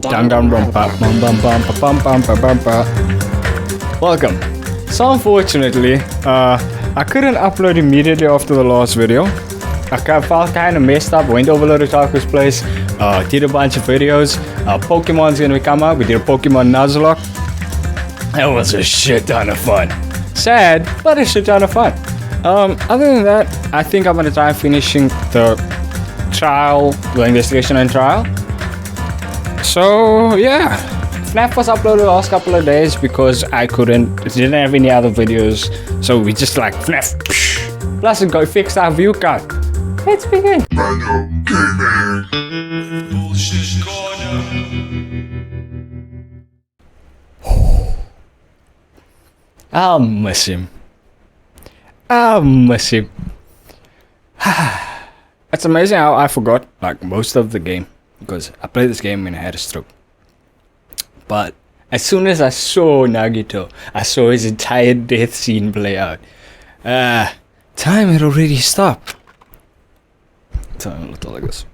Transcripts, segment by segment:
Danganronpa. Welcome. So unfortunately, I couldn't upload immediately after the last video. I felt kind of messed up. Went over overlordotaku's place. Did a bunch of videos. Pokemon's gonna come out. We did a Pokemon Nuzlocke. It was a shit ton of fun. Sad, but a shit ton of fun. Other than that, I think I'm gonna try finishing the trial, the investigation and trial. So yeah, FNAF was uploaded the last couple of days because I didn't have any other videos. So we just like FNAF. Plus go fix our view count. Let's begin. I'll miss him. It's amazing how I forgot like most of the game because I played this game when I had a stroke. But as soon as I saw Nagito, I saw his entire death scene play out. Time had already stopped. So I'm look like this.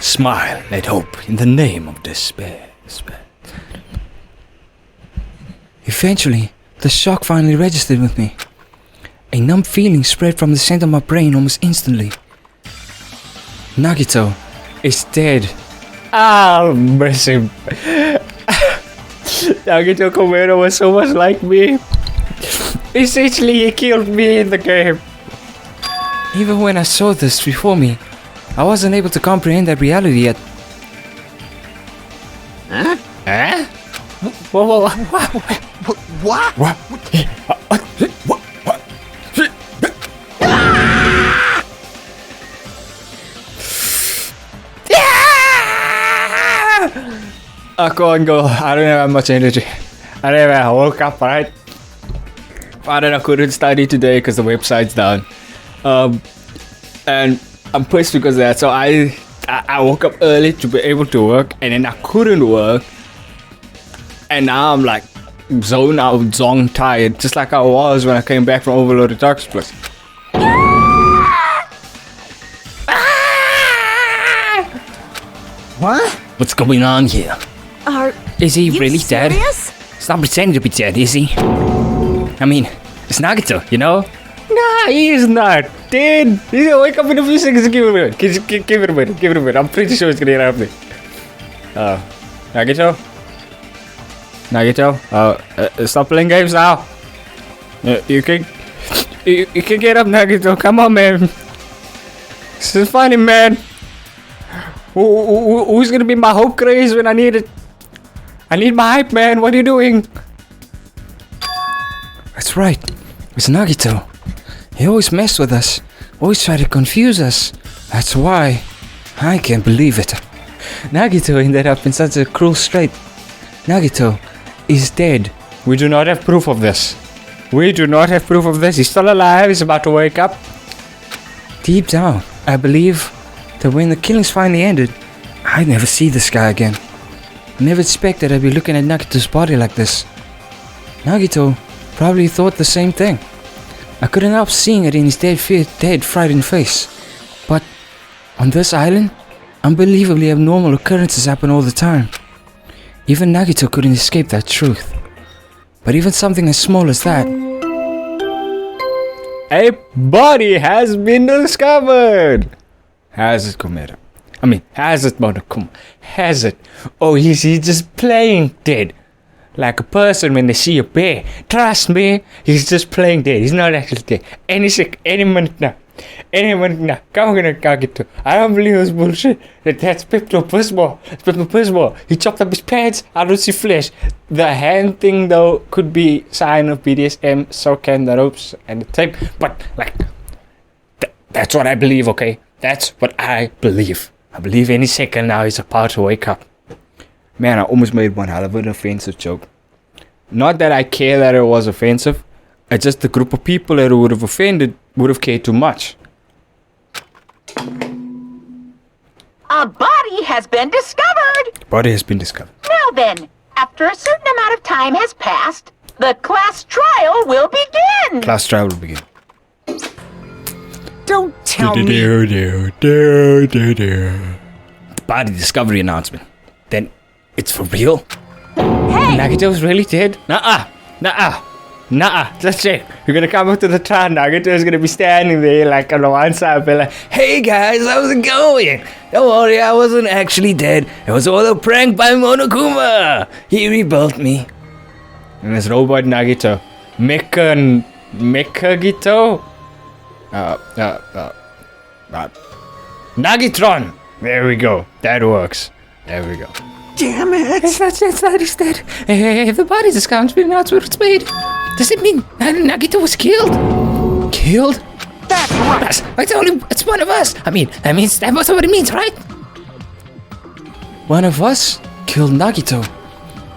Smile and hope in the name of despair. Eventually, the shock finally registered with me. A numb feeling spread from the center of my brain almost instantly. Nagito is dead. I'll miss him. Nagito Komero was so much like me. Essentially, he killed me in the game. Even when I saw this before me, I wasn't able to comprehend that reality yet. Huh? Huh? What? I can't go. I don't have much energy. I woke up, right? I couldn't study today because the website's down. And I'm pissed because of that. So I woke up early to be able to work, and then I couldn't work. And now I'm like zone tired, just like I was when I came back from overlordotaku's place. What? What's going on here? Is he really dead? Serious? He's not pretending to be dead, is he? I mean, it's Nagito, you know? Nah, he is not dead. He's gonna wake up in a few seconds. Give it a minute. Give it a minute. I'm pretty sure it's gonna get happening. Nagito? Stop playing games now. You can get up, Nagito. Come on, man. This is funny, man. Who's gonna be my hope craze when I need it? I need my hype, man. What are you doing? That's right. It's Nagito. He always messed with us. Always tried to confuse us. That's why. I can't believe it. Nagito ended up in such a cruel strait. Nagito is dead. We do not have proof of this. He's still alive. He's about to wake up. Deep down, I believe that when the killings finally ended, I'd never see this guy again. I never expected I'd be looking at Nagito's body like this. Nagito probably thought the same thing. I couldn't help seeing it in his dead, frightened face. But on this island, unbelievably abnormal occurrences happen all the time. Even Nagito couldn't escape that truth. But even something as small as that. A body has been discovered! Has it, Komero? I mean, has it, Monokuma? Has it? Or is he just playing dead? Like a person when they see a bear. Trust me, he's just playing dead. He's not actually dead. Any minute now. Come on, Nagito. I don't believe this bullshit. That's Pepto-Bismol. He chopped up his pants. I don't see flesh. The hand thing, though, could be sign of BDSM. So can the ropes and the tape. But, like, that's what I believe, okay? That's what I believe. I believe any second now he's about to wake up. Man, I almost made one hell of an offensive joke. Not that I care that it was offensive. It's just the group of people that would have offended would have cared too much. A body has been discovered! Now then, after a certain amount of time has passed, the class trial will begin! Don't tell me. The body discovery announcement. Then it's for real? Hey! Nagito's really dead? Nuh-uh. That's it. You're gonna come up to the town. Nagito's gonna be standing there like on the one side, be like, "Hey guys, how's it going? Don't worry, I wasn't actually dead. It was all a prank by Monokuma. He rebuilt me." And there's robot Nagito. Mechagito? Nagitron! There we go. That works. There we go. Damn it. It's not he's dead. If the body discount's been announced where it's made, does it mean Nagito was killed? Killed? That's right. It's one of us. I mean, that must what it means, right? One of us killed Nagito.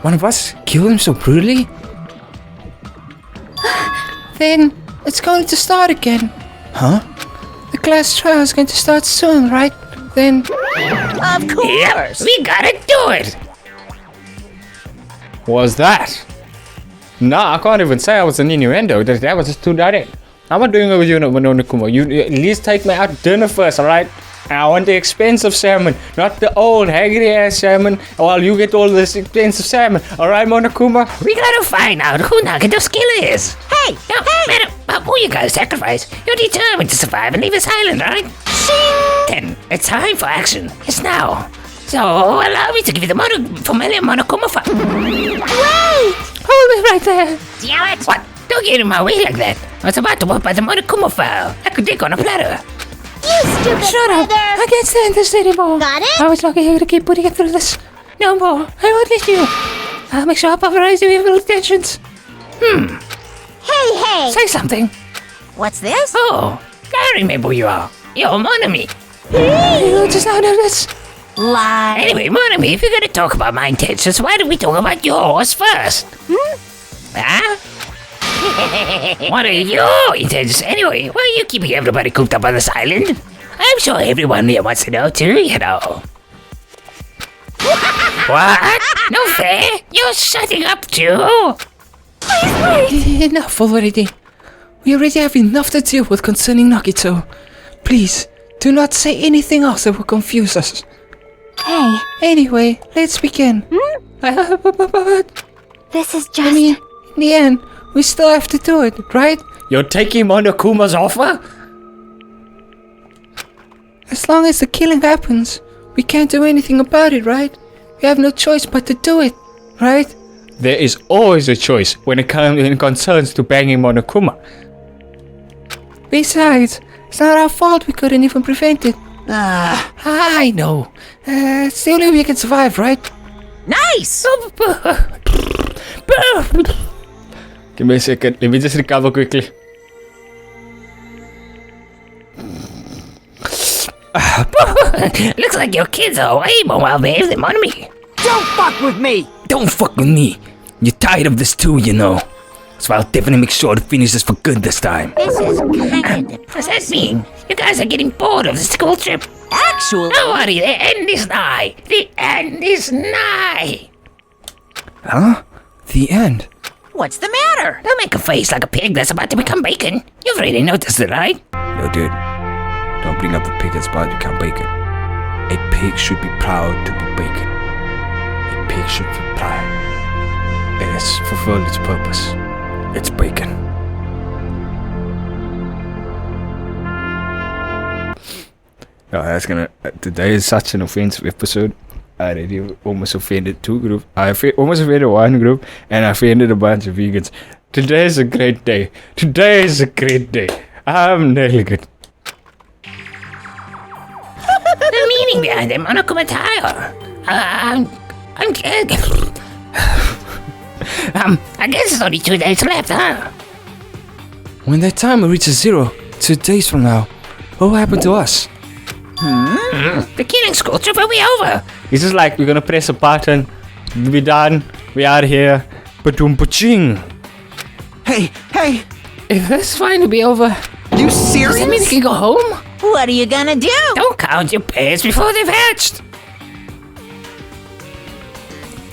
One of us killed him so brutally? Then it's going to start again. Huh? The class trial is going to start soon, right? Then... Of course! Yep, we gotta do it! Was that? Nah, I can't even say I was an innuendo. That was just too direct. I'm not doing it with you, Monokuma. You at least take me out to dinner first, alright? I want the expensive salmon, not the old haggy ass salmon, while you get all this expensive salmon. Alright, Monokuma? We gotta find out who Nagito's killer is. Hey! No, matter who you gotta sacrifice, you're determined to survive and leave us island, right? Then it's time for action. It's now. So allow me to give you the familiar Monokuma file. Wait! Hold it right there. Damn it! What? Don't get in my way like that. I was about to walk by the Monokuma file. I could dig on a platter. You stupid Shut up. brother! I can't stand this anymore. Got it? I was lucky you to keep putting it through this. No more. I won't let you. I'll make sure I pulverize your evil intentions. Hey! Say something. What's this? Oh, I remember who you are. You're Monami. You just now know this. Lie. Anyway, Monami, if you're gonna talk about my intentions, why don't we talk about yours first? Huh? What are your intentions anyway? Why are you keeping everybody cooped up on this island? I'm sure everyone here wants to know too, you know. What? No fair? You're shutting up too? Enough already. We already have enough to deal with concerning Nagito. Please, do not say anything else that will confuse us. Hey, Anyway, let's begin. this is just... I mean, in the end, we still have to do it, right? You're taking Monokuma's offer? As long as the killing happens, we can't do anything about it, right? We have no choice but to do it, right? There is always a choice when it concerns to banging Monokuma. Besides, it's not our fault we couldn't even prevent it. I know. It's the only way we can survive, right? Nice! Give me a second. Let me just recover quickly. Looks like your kids are way more well behaved than Monami. Don't fuck with me. Don't fuck with me. You're tired of this too, you know. So I'll definitely make sure to finish this for good this time. This is kinda Does that mean you guys are getting bored of the school trip? Actually... Don't worry, the end is nigh. The end is nigh. Huh? The end? What's the matter? Don't make a face like a pig that's about to become bacon. You've already noticed it, right? No, dude. Don't bring up the pig that's about to become bacon. A pig should be proud to be bacon. A pig should be proud. It has fulfilled its purpose. It's bacon. Oh, that's gonna... today is such an offensive episode. I already almost offended two groups. Almost offended one group, and I offended a bunch of vegans. Today is a great day. Today is a great day. I'm nailing it. The meaning behind the Monokuma tile. I guess it's only 2 days left, huh? When that timer reaches 0, 2 days from now, what will happen to us? The killing school trip will be over. It's just like we're gonna press a button, we're done, we are here, ba-doom ba-ching. Hey, If this finally be over, you Does that mean we serious? can go home? What are you gonna do? Don't count your bears before they've hatched.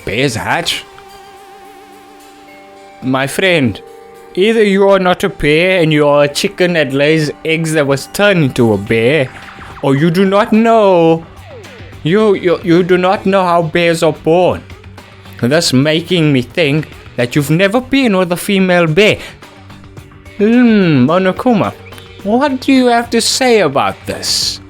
bears hatch? My friend, Either you are not a bear and you are a chicken that lays eggs that was turned into a bear, or you do not know. You do not know how bears are born. Thus making me think that you've never been with a female bear. Monokuma, what do you have to say about this?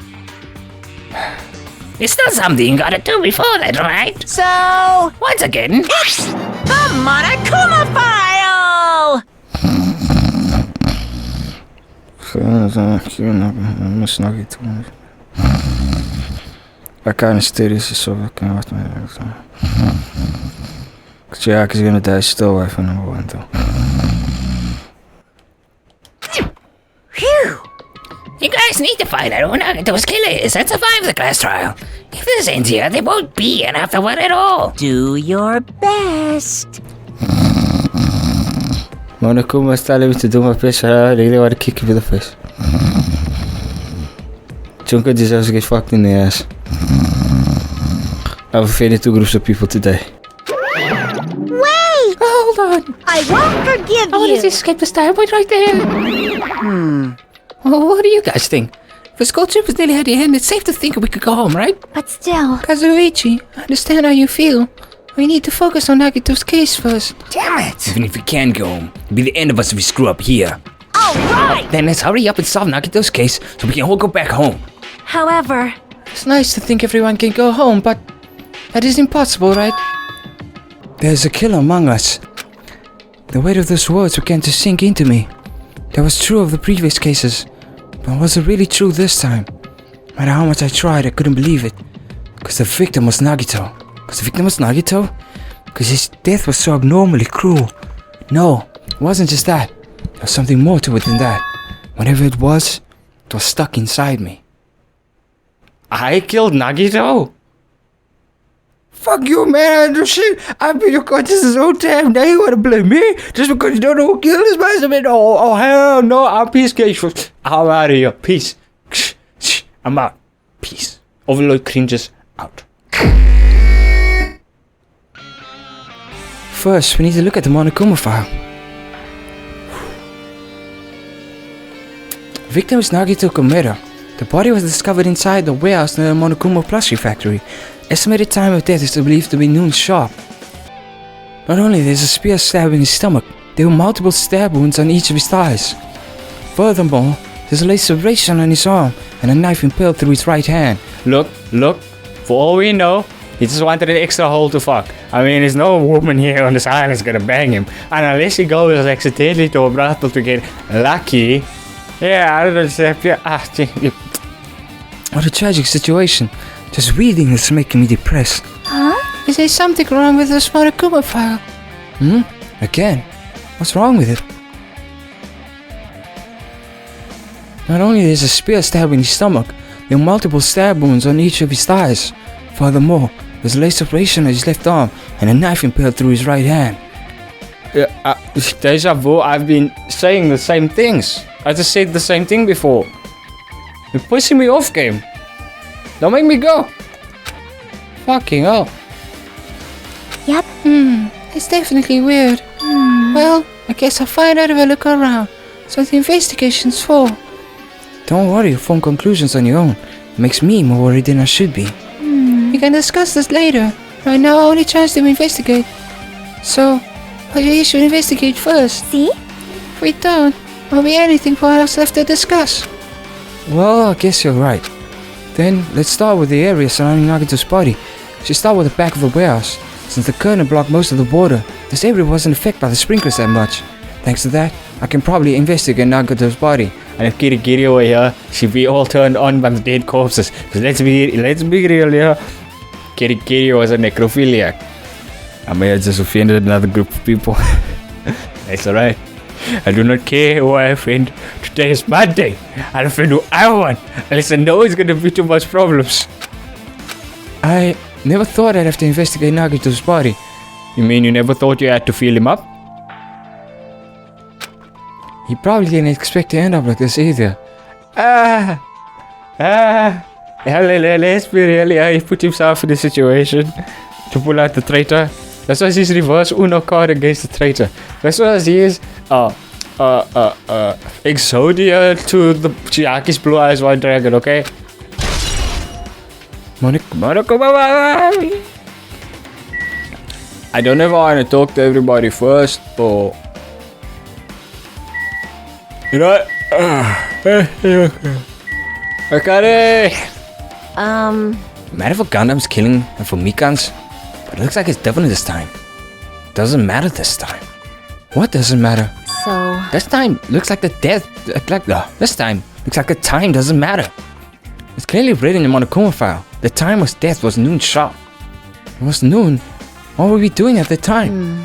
It's not something you gotta do before that, right? So, Once again, it's the Monokuma file! I can't stay this so I can watch my Jack is gonna die still away from number one though. Phew! you guys need to find out who Nagito's killer is and survive the class trial. If this ends here, there won't be an afterward at all. Do your best. Monokuma's telling me to do my best, but I really want to kick you in the face. Junko deserves to get fucked in the ass. I've offended two groups of people today. Wait! Hold on. I won't forgive I wanted to you. escape the style point right there. Well, what do you guys think? If the school trip is nearly at the end, it's safe to think we could go home, right? But still, Kazuichi, I understand how you feel. We need to focus on Nagito's case first. damn it! Even if we can go home, it'll be the end of us if we screw up here. All right! Then let's hurry up and solve Nagito's case so we can all go back home. However, It's nice to think everyone can go home, but that is impossible, right? There's a killer among us. The weight of those words began to sink into me. That was true of the previous cases, but was it really true this time? No matter how much I tried, I couldn't believe it. Because the victim was Nagito. Because his death was so abnormally cruel. No, it wasn't just that. There was something more to it than that. Whatever it was stuck inside me. I killed Nagito? Fuck you, man, I do shit. I've been your conscience this whole time. Now you wanna blame me? Just because you don't know who killed this person? Oh, hell no, I'm peace, case. I'm out of here. Peace. I'm out. Peace. Overlordcringus out. First, we need to look at the Monokuma file. Victim is Nagito Komeda. The body was discovered inside the warehouse near the Monokuma plushie factory. Estimated time of death is believed to be noon sharp. Not only there's a spear stab in his stomach, there were multiple stab wounds on each of his thighs. Furthermore, there's a laceration on his arm and a knife impaled through his right hand. Look, for all we know, he just wanted an extra hole to fuck. I mean, there's no woman here on this island that's gonna bang him. And unless he goes accidentally to a brothel to get lucky, yeah, I don't know. What a tragic situation. Just reading this is making me depressed. huh? Is there something wrong with this Monokuma file? Again? What's wrong with it? Not only there's a spear stab in his stomach, there are multiple stab wounds on each of his thighs. Furthermore, there's a laceration on his left arm and a knife impaled through his right hand. Deja vu, I've been saying the same things. I just said the same thing before. You're pushing me off, game. Don't make me go. Fucking hell. Yep. It's definitely weird. Well, I guess I'll find out if I look around. So the investigation's for. Don't worry, you'll form conclusions on your own. It makes me more worried than I should be. We can discuss this later. Right now, our only chance to investigate. So, we should investigate first. See? If we don't, won't be anything for us left to discuss. Well, I guess you're right. Then, let's start with the area surrounding Nagito's body. We should start with the back of the warehouse. Since the curtain blocked most of the border, this area wasn't affected by the sprinklers that much. Thanks to that, I can probably investigate Nagito's body. And if Kirigiri were here, she'd be all turned on by the dead corpses. Because let's be real here. Kirigiri was a necrophiliac. I may have just offended another group of people. That's alright. I do not care who I offend. Today is my day. I'll offend who I want. Unless I know it's gonna be too much problems. I never thought I'd have to investigate Nagito's body. You mean you never thought you had to feel him up? He probably didn't expect to end up like this either. Let's be real. He put himself in the situation to pull out the traitor. That's why he's reverse Uno card against the traitor. That's what he is. Exodia to the Chiaki's Blue Eyes White Dragon, okay? Monokuma. I don't ever want to talk to everybody first, or you know what? Okay. Matter for Gundam's killing and for Mikan's, but it looks like it's different this time. Doesn't matter this time. What doesn't matter? So, This time looks like the death. This time looks like the time doesn't matter. It's clearly written in the Monokuma file. The time was death was noon sharp. It was noon. What were we doing at the time?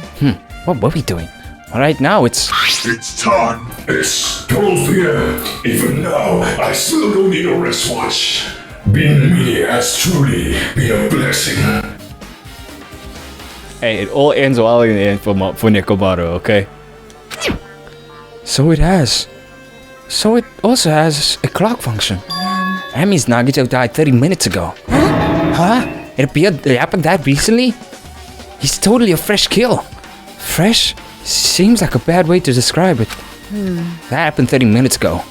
What were we doing? Well, right now it's time. It's 12 p.m. Even now, I still don't need a wristwatch. Being me has truly been a blessing. Hey, it all ends well in the end for Nekomaru, okay? So it has. So it also has a clock function. That means Nagito died 30 minutes ago. Huh? It happened that recently? He's totally a fresh kill. Fresh? Seems like a bad way to describe it. That happened 30 minutes ago.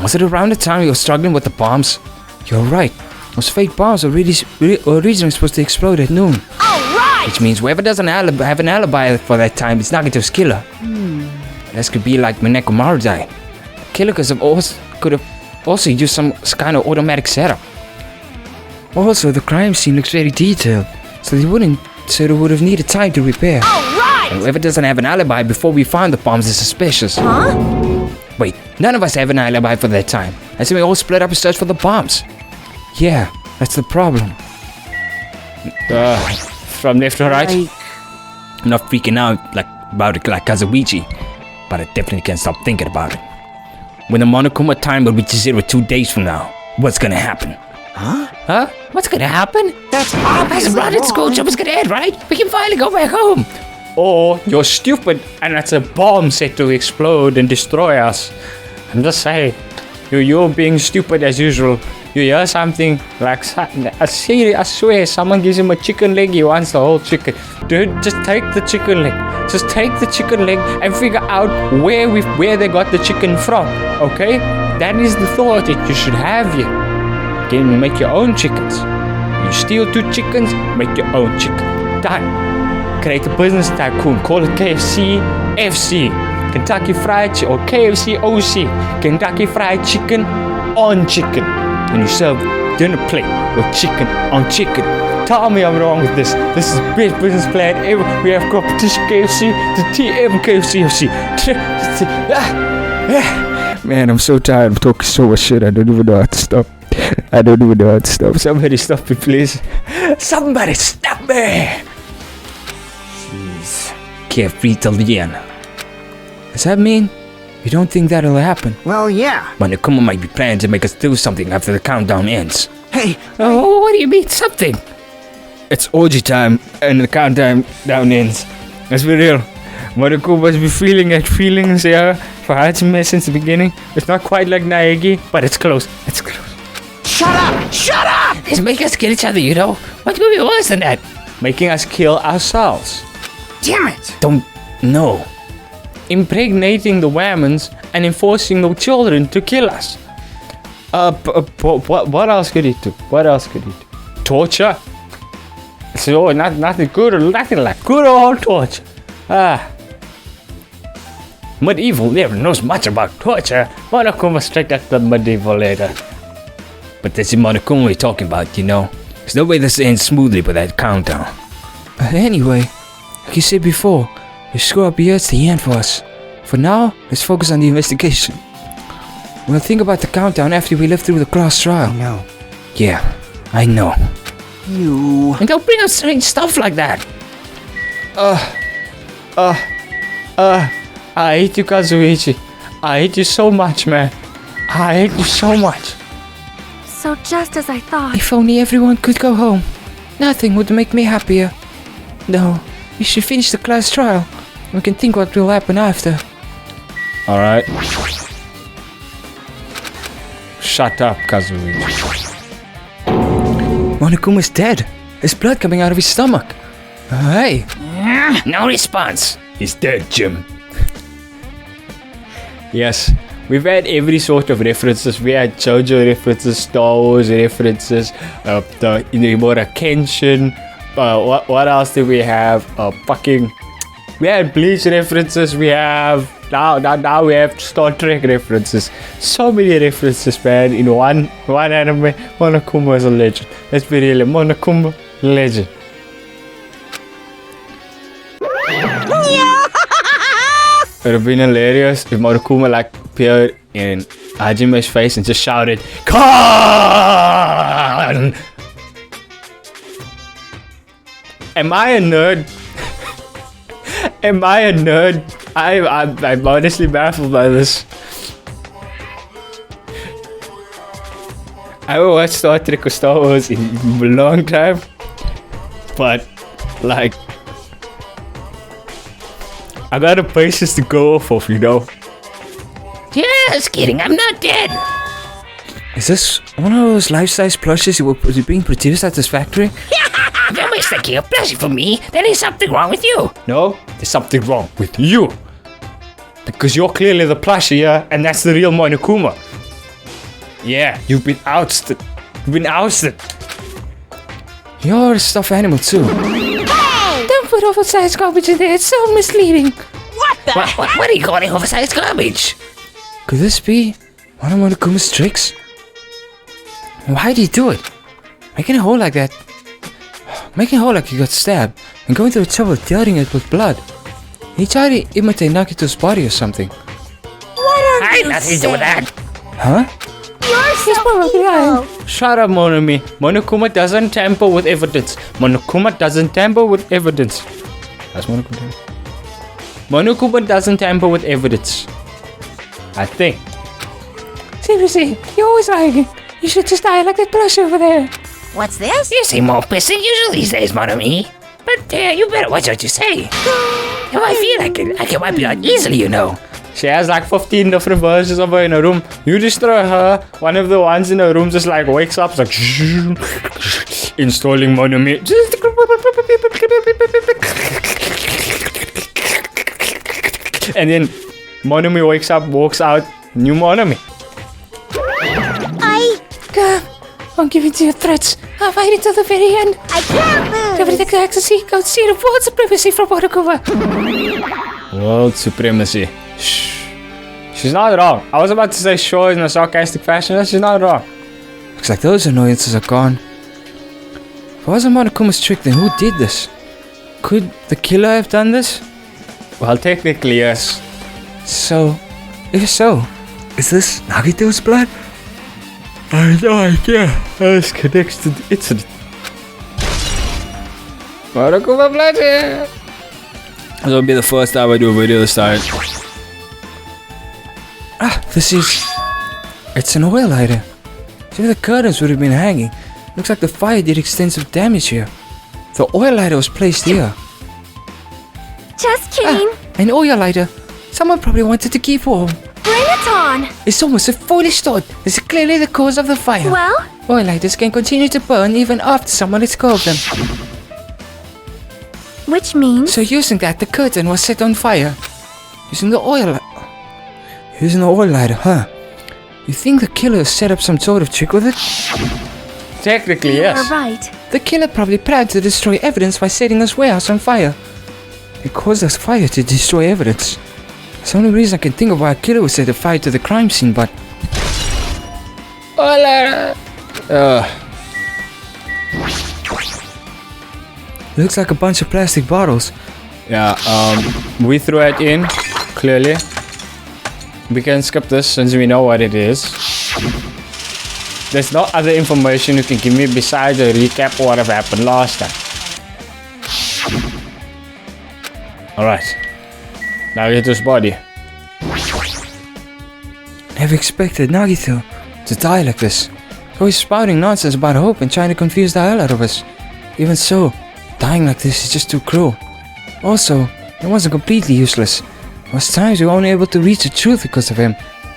Was it around the time we were struggling with the bombs? You're right. Those fake bombs are originally supposed to explode at noon. alright! Which means whoever doesn't have an alibi for that time is Nagito's killer. This could be like when Nekomaru died. Killer could have also used some kind of automatic setup. Also, the crime scene looks very detailed, so they would have needed time to repair. Alright! And whoever doesn't have an alibi before we found the bombs is suspicious. Huh? Wait, none of us have an alibi for that time. I say we all split up and search for the bombs. Yeah, that's the problem. From left to right? I'm not freaking out about it like Kazuichi, but I definitely can't stop thinking about it. When the Monokuma time will reach 0 2 days from now, what's gonna happen? Huh? What's gonna happen? That's As a run at school job is gonna end, right? We can finally go back home. Or you're stupid and it's a bomb set to explode and destroy us. I'm just saying, you're being stupid as usual. You hear something like, I swear, someone gives him a chicken leg, he wants the whole chicken. Dude, just take the chicken leg. Just take the chicken leg and figure out where they got the chicken from, okay? That is the thought that you should have here. Can you make your own chickens? You steal 2 chickens, make your own chicken. Done. Create a business tycoon, call it KFC FC. Kentucky Fried Chicken, or KFC OC. Kentucky Fried Chicken on chicken. And you serve dinner plate with chicken on chicken. Tell me I'm wrong with this. This is the best business plan ever. We have competition KFC, the TM KFC FC. Man, I'm so tired of talking so much shit. I don't even know how to stop. Somebody stop me, please. Somebody stop me! Jeez. Carefree till the end. Does that mean you don't think that'll happen? Well, yeah. But Nekoma might be planning to make us do something after the countdown ends. Hey, Oh, what do you mean, something? It's orgy time and the countdown ends. Let's be real. Monokuma must be feeling that feelings here for Hajime since the beginning. It's not quite like Naegi, but it's close. It's close. shut up! Shut up! It's make us kill each other, you know? What could be worse than that? Making us kill ourselves. Damn it! Don't know. Impregnating the Whammons and enforcing the children to kill us. What else could he do? Torture? So nothing good or nothing like good old torture. Medieval never knows much about torture. Monokuma straight at the medieval later. But that's the Monokuma we're talking about, you know. There's no way this ends smoothly with that countdown. Anyway, like you said before, you screw up here, it's the end for us. For now, let's focus on the investigation. We'll think about the countdown after we live through the class trial. No. Yeah, I know. You... And don't bring up strange stuff like that. I hate you, Kazuichi. I hate you so much, man. I hate you so much. So just as I thought. If only everyone could go home. Nothing would make me happier. No, we should finish the class trial. We can think what will happen after. Alright. Shut up, Kazuichi. Monokuma's dead. There's blood coming out of his stomach. Hey. No response. He's dead, Jim. Yes, we've had every sort of references. We had JoJo references, Star Wars references, the Imora Kenshin. What else did we have? We had Bleach references. We have now we have Star Trek references. So many references, man. In one anime, Monokuma is a legend. Let's be real, Monokuma, legend. It would have been hilarious if Monokuma like appeared in Hajime's face and just shouted, "Khan!" Am I a nerd? Am I a nerd? I'm honestly baffled by this. I haven't watched Star Trek or Star Wars in a long time, but like, I got a basis to go off of, you know. Just kidding, I'm not dead. Is this one of those life-size plushies that were being produced at this factory? If you're mistaking a plushie for me, then there's something wrong with you. No, there's something wrong with you. Because you're clearly the plushie here, and that's the real Monokuma. Yeah, you've been ousted. You're a stuffed animal too. Hey! Don't put oversized garbage in there, it's so misleading. What the heck? What are you calling oversized garbage? Could this be one of Monokuma's tricks? Why did he do it? Making a hole like that. Making a hole like he got stabbed and going through the trouble of tearing it with blood. He tried to imitate Nagito's body or something. What are I had you nothing to do with that. Huh? You're so evil. Shut up, Monomi. Monokuma doesn't tamper with evidence. Monokuma doesn't tamper with evidence. That's Monokuma do? Monokuma doesn't tamper with evidence. I think. Seriously, you're always lying. You should just die like that plush over there. What's this? You seem more pissed than usual these days, Monomi. But you better watch what you say. If I feel like it, I can wipe you out easily, you know. She has like 15 different versions of her in a room. You destroy her, one of the ones in the room just like wakes up, like installing Monomi. And then Monomi wakes up, walks out, new Monomi. I'm giving to your threats. I'll fight it to the very end. I can't lose. Everything I can see, go see the world supremacy from Monokuma. World supremacy. Shh. She's not wrong. I was about to say sure in a sarcastic fashion. She's not wrong. Looks like those annoyances are gone. If it wasn't Monokuma's trick, then who did this? Could the killer have done this? Well, technically, yes. So, if so, is this Nagito's blood? I have no idea how this connects to the incident. Monokuma blood here. This will be the first time I do a video this time. This is... It's an oil lighter. See where the curtains would have been hanging. Looks like the fire did extensive damage here. The oil lighter was placed here. Just kidding. An oil lighter. Someone probably wanted to keep warm. Bring it on. It's almost a foolish thought. This is clearly the cause of the fire. Well, Oil lighters can continue to burn even after someone has cooled them. which means So using that, the curtain was set on fire. Using the oil lighter, huh? You think the killer set up some sort of trick with it? Technically, you're right. The killer probably planned to destroy evidence by setting his warehouse on fire. He caused us fire to destroy evidence. It's the only reason I can think of why a killer would set a fire to the crime scene, but... Looks like a bunch of plastic bottles. Yeah, we threw it in, clearly. We can skip this since we know what it is. There's no other information you can give me besides a recap of what have happened last time. Alright. Nagito's body. Never expected Nagito to die like this. Always spouting nonsense about hope and trying to confuse the hell out of us. Even so, dying like this is just too cruel. Also, it wasn't completely useless. There was times we were only able to reach the truth because of him.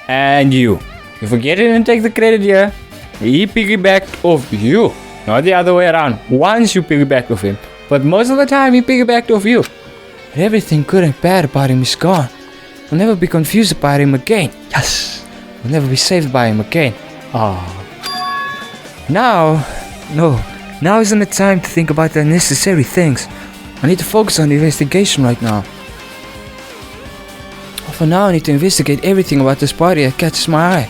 And you. You forget it and take the credit here. He piggybacked off you. Not the other way around. Once you piggybacked off him. But most of the time he piggybacked off you. But everything good and bad about him is gone. We'll never be confused by him again. Yes. We'll never be saved by him again. Now isn't the time to think about the unnecessary things. I need to focus on the investigation right now. For now, I need to investigate everything about this body that catches my eye.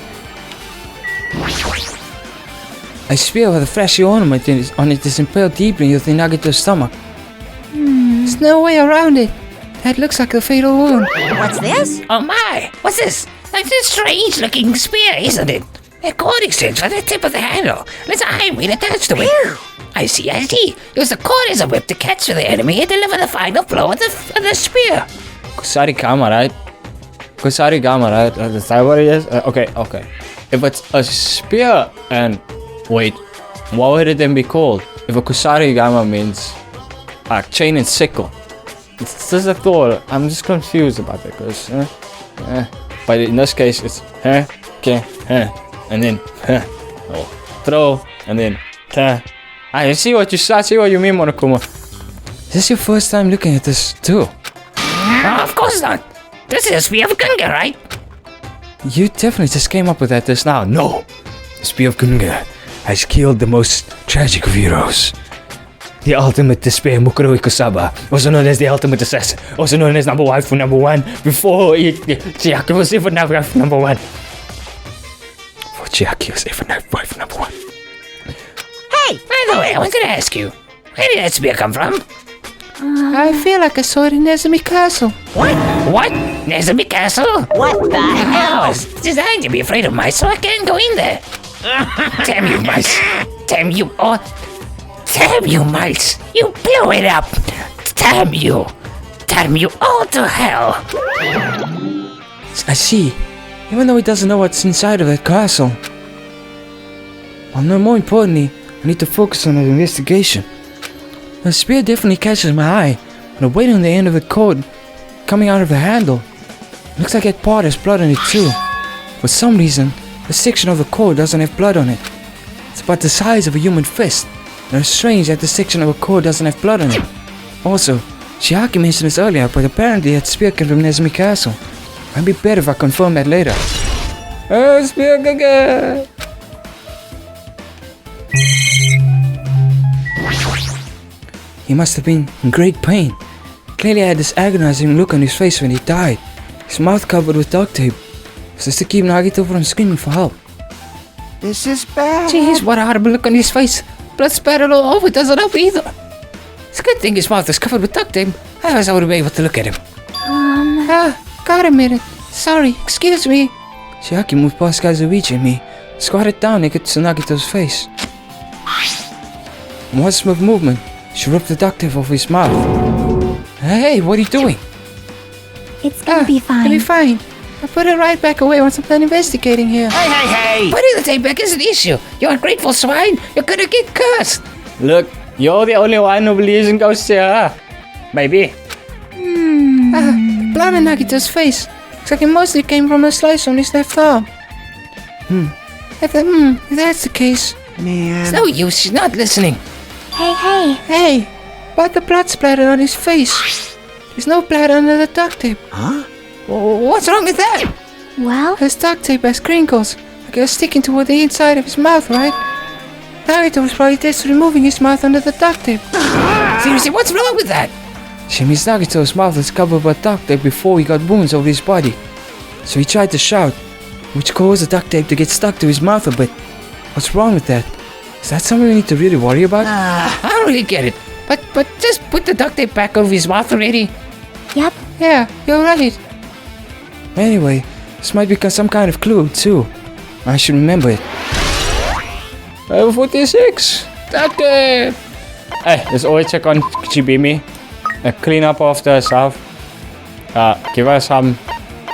A spear with a flashy ornament on it is impaled deeply into Nagito's stomach. There's no way around it. That looks like a fatal wound. What's this? Oh my! What's this? That's a strange looking spear, isn't it? A cord extends from the tip of the handle. There's a high weight attached to it. I see. Use the cord as a whip to catch the enemy and deliver the final blow of the spear. Kusarigama, right? Kusarigama, right? Is that what it is? Okay. If it's a spear and... Wait, what would it then be called? If a kusarigama means a chain and sickle. It's just a thought. I'm just confused about it because... but in this case, it's... and then... throw, and then... I see what you mean, Monokuma. Is this your first time looking at this too? Oh, of course not. This is a spear of Gunga, right? You definitely just came up with that just now. No! The Spear of Gunga has killed the most tragic of heroes. The ultimate despair, Mukuro Ikusaba, also known as the ultimate assassin, also known as number one, before Chiaki was even number one. Before Chiaki was even number one. Hey! By the way, I wanted to ask you, where did that spear come from? I feel like I saw it in Nezumi Castle. What? Nezumi Castle? What the hell? Oh, it's designed to be afraid of mice, so I can't go in there. Damn you, mice. Damn you all. Damn you, mice. You blew it up. Damn you. Damn you all to hell. I see. Even though he doesn't know what's inside of that castle. Well, no, more importantly, I need to focus on the investigation. The spear definitely catches my eye, and the weight on the end of the cord coming out of the handle. Looks like that part has blood on it too. For some reason, the section of the cord doesn't have blood on it. It's about the size of a human fist, and it's strange that the section of a cord doesn't have blood on it. Also, Chiaki mentioned this earlier, but apparently that spear came from Nezumi Castle. Might be better if I confirm that later. Oh, spear gaga! He must have been in great pain. Clearly had this agonizing look on his face when he died. His mouth covered with duct tape. Was this to keep Nagito from screaming for help? This is bad. Jeez, what a horrible look on his face. Blood spattered all over, doesn't help either. It's a good thing his mouth is covered with duct tape. Otherwise I wouldn't be able to look at him. Got a minute. Sorry, excuse me. Chiaki moved past Kazuichi and me, squatted down next to Nagito's face. In one smooth movement, she ripped the duct tape off his mouth. Hey, what are you doing? It's gonna be fine. It'll be fine. I'll put it right back away once I'm done investigating here. Hey! Putting the tape back is an issue. You ungrateful swine. You're gonna get cursed. Look, you're the only one who believes in ghosts here. Maybe. Blood on Nagito's face. Looks like it mostly came from a slice on his left arm. If that's the case. Man. It's no use. She's not listening. Hey. Hey, but the blood splattered on his face. There's no blood under the duct tape. Huh? What's wrong with that? Well, His duct tape has crinkles, like it was sticking toward the inside of his mouth, right? Nagito was probably just removing his mouth under the duct tape. Seriously, what's wrong with that? She means Nagito's mouth was covered by duct tape before he got wounds over his body. So he tried to shout, which caused the duct tape to get stuck to his mouth a bit. What's wrong with that? Is that something we need to really worry about? I don't really get it. But just put the duct tape back over his mouth already. yep. Yeah, you're right. Anyway, this might become some kind of clue too. I should remember it. 46! Duct tape! Hey, let's always check on Chibimi. Clean up after herself. Give her some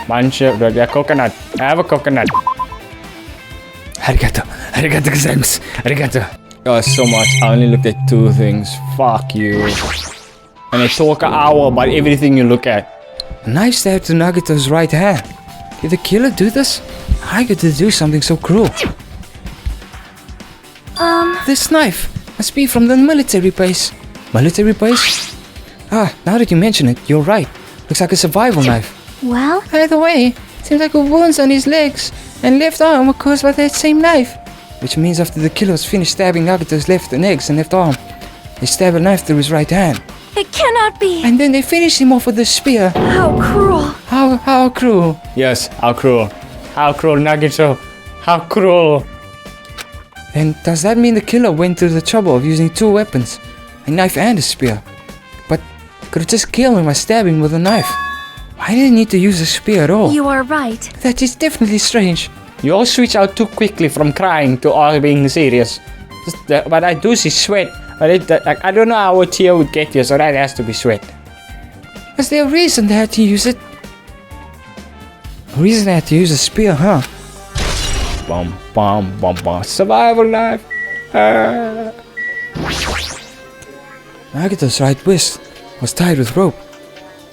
bunch of coconut. I have a coconut. Arigato gozaimasu. Arigato. Oh, so much. I only looked at two things. Fuck you. And they talk an hour about everything you look at. A knife stabbed to Nagito's right hand. Did the killer do this? How could they do something so cruel? This knife must be from the military base. Military base? Now that you mention it, you're right. Looks like a survival knife. Well, By the way, seems like the wounds on his legs and left arm were caused by that same knife. Which means after the killers finished stabbing Nagito's left legs and left arm, they stabbed a knife through his right hand. it cannot be. And then they finished him off with a spear. How cruel. How cruel. Yes, how cruel. How cruel, Nagito. How cruel. Then does that mean the killer went through the trouble of using two weapons, a knife and a spear? But could have just killed him by stabbing him with a knife. Why did he need to use a spear at all? You are right. That is definitely strange. You all switch out too quickly from crying to all being serious. But I do see sweat. But I don't know how a tear would get you, so that has to be sweat. Was there a reason they had to use it? A reason they had to use a spear, huh? Bum, bum, bum, bum. Survival knife. Nagito's right wrist was tied with rope,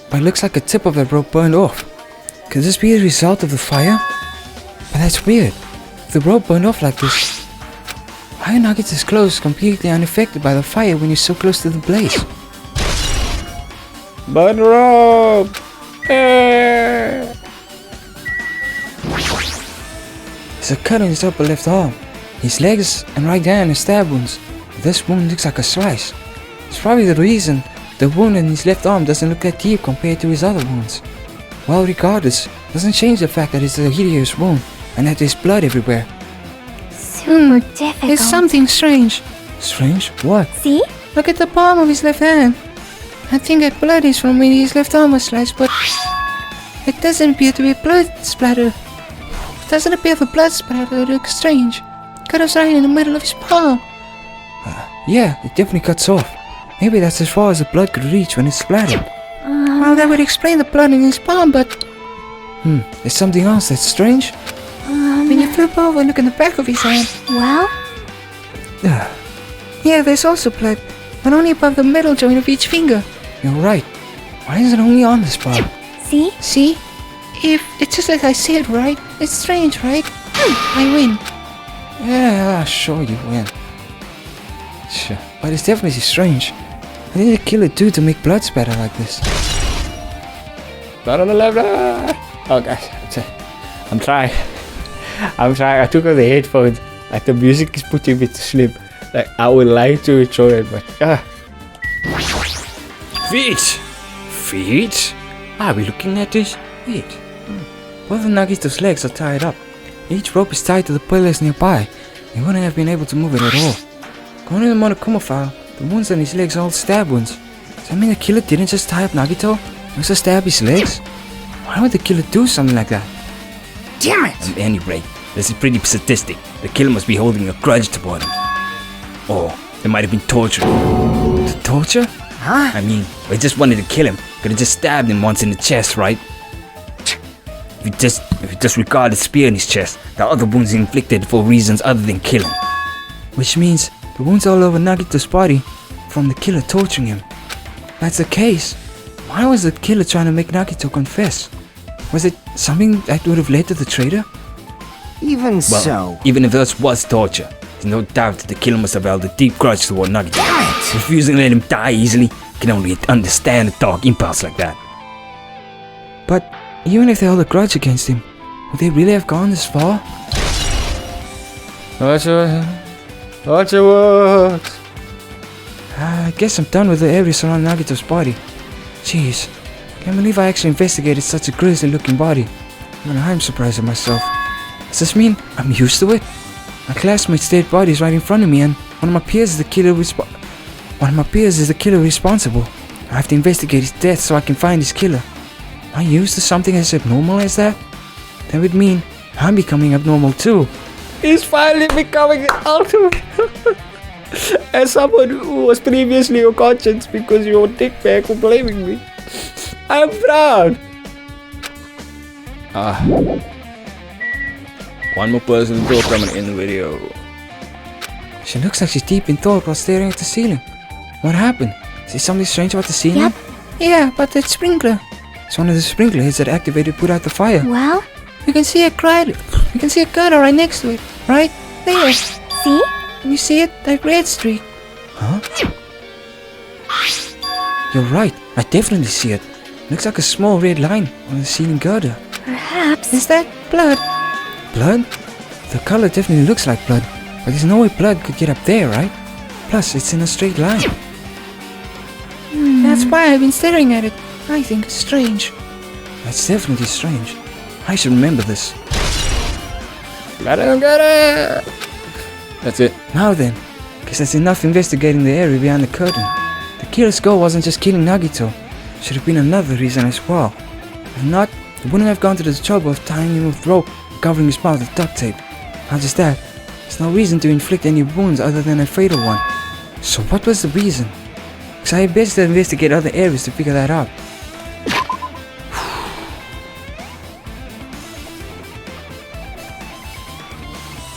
but it looks like a tip of that rope burned off. Could this be a result of the fire? But that's weird. If the rope burned off like this, why are Nagito's clothes completely unaffected by the fire when you're so close to the blaze? Burn rope! There's a cut on his upper left arm. His legs and right hand are stab wounds. This wound looks like a slice. It's probably the reason the wound in his left arm doesn't look that deep compared to his other wounds. Well, regardless, doesn't change the fact that it's a hideous wound and that there's blood everywhere. Super difficult. There's something strange. Strange? What? See? Look at the palm of his left hand. I think that blood is from when his left arm was sliced, but it doesn't appear to be blood splatter. It doesn't appear the blood splatter looks strange. Cut us right in the middle of his palm. Yeah, it definitely cuts off. Maybe that's as far as the blood could reach when it's splattered. Well, that would explain the blood in his palm, but... there's something else that's strange. When you flip over and look in the back of his hand... Well, Yeah, there's also blood, but only above the middle joint of each finger. You're right. Why is it only on this part? see? See? If it's just as I said, right? It's strange, right? I win. Yeah, sure you win. Sure. But it's definitely strange. What did the killer do to make blood spatter like this? Blood on the left. Oh gosh, I'm trying. I took off the headphones. Like the music is putting me to sleep. Like I would like to enjoy it, but Feet! Feet? Are we looking at this? Feet. Both of Nagito's legs are tied up. Each rope is tied to the pillars nearby. He wouldn't have been able to move it at all. According to the Monokuma file, the wounds on his legs are all stab wounds. Does that mean the killer didn't just tie up Nagito? He also stab his legs? Why would the killer do something like that? Damn it! At any rate, this is pretty sadistic. The killer must be holding a grudge toward him. Or it might have been torture. The torture? Huh? I mean, if he just wanted to kill him, could have just stabbed him once in the chest, right? If you disregard the spear in his chest, the other wounds inflicted for reasons other than killing. Which means the wounds all over Nagito's body from the killer torturing him. That's the case. Why was the killer trying to make Nagito confess? Was it something that would have led to the traitor? Even Well, so. even if this was torture, there's no doubt that the killer must have held a deep grudge toward Nagito. Damn it! Refusing to let him die easily, can only understand a dark impulse like that. But even if they held a grudge against him, would they really have gone this far? What's your works? I guess I'm done with the areas around Nagito's body. Jeez, can't believe I actually investigated such a grisly looking body. Even I'm surprised at myself. Does this mean I'm used to it? My classmate's dead body is right in front of me, and one of my peers is the killer responsible. I have to investigate his death so I can find his killer. Am I used to something as abnormal as that? That would mean I'm becoming abnormal too. He's finally becoming an ultimate. As someone who was previously your conscience because your dickbag for blaming me, I'm proud. One more person to talk coming in the video. She looks like she's deep in thought while staring at the ceiling. What happened? Is there something strange about the ceiling? Yep. Yeah, but that sprinkler. It's one of the sprinkler heads that activated put out the fire. Well, You can see a crater. You can see a gutter right next to it. Right there. see? Can you see it? That red streak. Huh? You're right. I definitely see it. Looks like a small red line on the ceiling girder. Perhaps. Is that blood? Blood? The color definitely looks like blood, but there's no way blood could get up there, right? Plus, it's in a straight line. That's why I've been staring at it. I think it's strange. That's definitely strange. I should remember this. Let him get it! That's it. Now then, guess that's enough investigating the area behind the curtain. The killer's goal wasn't just killing Nagito. Should have been another reason as well. If not, they wouldn't have gone to the trouble of tying him with rope and covering his mouth with duct tape. Not just that, there's no reason to inflict any wounds other than a fatal one. So what was the reason? Because I had best to investigate other areas to figure that out.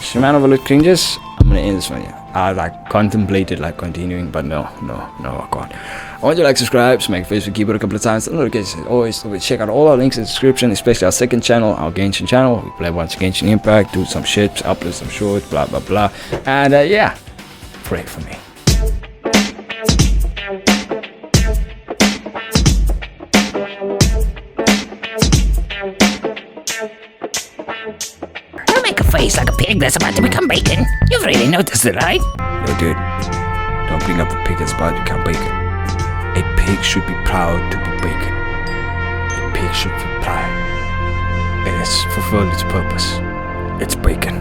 Shaman overlordcringus, I'm gonna end this one here. I contemplated continuing, but no, I can't. I want you to subscribe, smack your face with keyboard a couple of times. Notifications always check out all our links in the description, especially our second channel, our Genshin channel. We play a bunch of Genshin Impact, do some shit, upload some shorts, blah blah blah. And yeah, pray for me. Don't make a face like a pig that's about to become bacon. You've really noticed it, right? Yo dude, don't bring up the pig that's about to become bacon. A pig should be proud to be bacon. A pig should be proud. It has fulfilled its purpose. It's bacon.